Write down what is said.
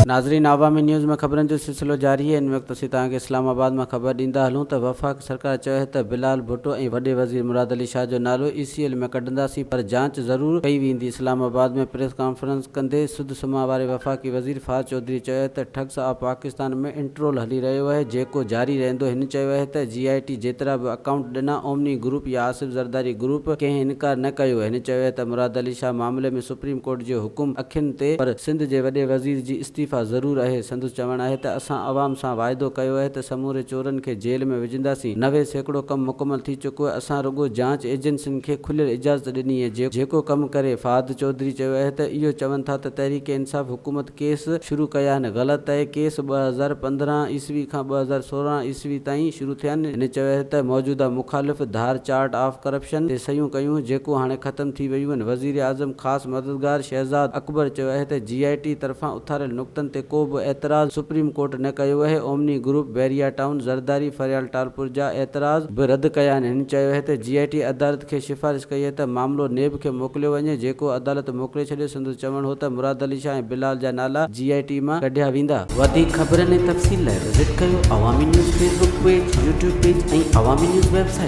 नाज़रीन, आवामी न्यूज़ में ख़बरनि जो सिलसिलो जारी है। इन वक़्तु असीं तव्हांखे इस्लामाबाद में ख़बर ॾींदा हलूं त वफ़ाक़ सरकार चयो है त बिलाल भुट्टो ऐं वॾे वज़ीर मुराद अली शाह जो नालो ECL में कढंदासीं, पर जांच ज़रूर कई वेंदी। इस्लामाबाद में प्रेस कॉन्फ्रेंस कंदे सुद सुमा वारे वफ़ाक़ी वज़ीर फ़ाज़ चौधरी चयो है त ठग्स ऑफ पाकिस्तान में इंट्रोल हली रहियो आहे, जेको जारी रहंदो। हिन चयो है त GIT जेतिरा बि अकाउंट ॾिना, ओमनी ग्रुप या आसिफ ज़रदारी ग्रुप कंहिं इनकार न कयो। हिन चयो है त मुराद अली शाह मामले में सुप्रीम कोर्ट जो हुकुम अखियुनि ते, पर सिंध जे वॾे वज़ीर जी इस्तीफ़ा ज़रूर आहे। संदसि चवणु आहे त असां अवाम सां वाइदो कयो आहे त समूरे चोरनि खे जेल में विझंदासीं। 90% कमु मुकमल थी चुको आहे। असां रुगो जांच एजेंसियुनि खे खुलियल इजाज़त ॾिनी आहे जेको कमु करे। फ़ाद चौधरी चयो आहे त इहो चवनि था त तहरीक इंसाफ़ हुकूमत केस शुरू कया आहिनि, ग़लति आहे। केस 2015 ईस्वी खां 2016 ईस्वी ताईं शुरू थिया आहिनि। हिन चयो आहे त मौजूदा मुखालिफ़ धार चार्ट ऑफ करप्शन ते सयूं कयूं, जेको हाणे ख़तमु थी वियूं आहिनि। वज़ीर आज़म ख़ासि मददगार शहज़ाद अकबर चयो आहे त GIT तरफ़ां उथारियल नुक़्तनि ते को बि एतराज़ सुप्रीम कोर्ट न कयो आहे। Omni group, Bahria town, Zardari, Faryal Talpur जा एतराज़ बि रद्द कया आहिनि। हिन चयो आहे त GIT अदालत खे सिफ़ारिश कई आहे त मामिलो नेब खे मोकिलियो वञे, जेको अदालत मोकिले छॾियो। संदसि चवणु हो त मुराद अली शाह ऐं बिलाल जा नाला GIT मां कढिया वेंदा। वधीक ख़बरनि ऐं तफ़सील लाइ विज़िट कयो अवामी news Facebook page, YouTube page ऐं अवामी न्यूज़ वेबसाइट।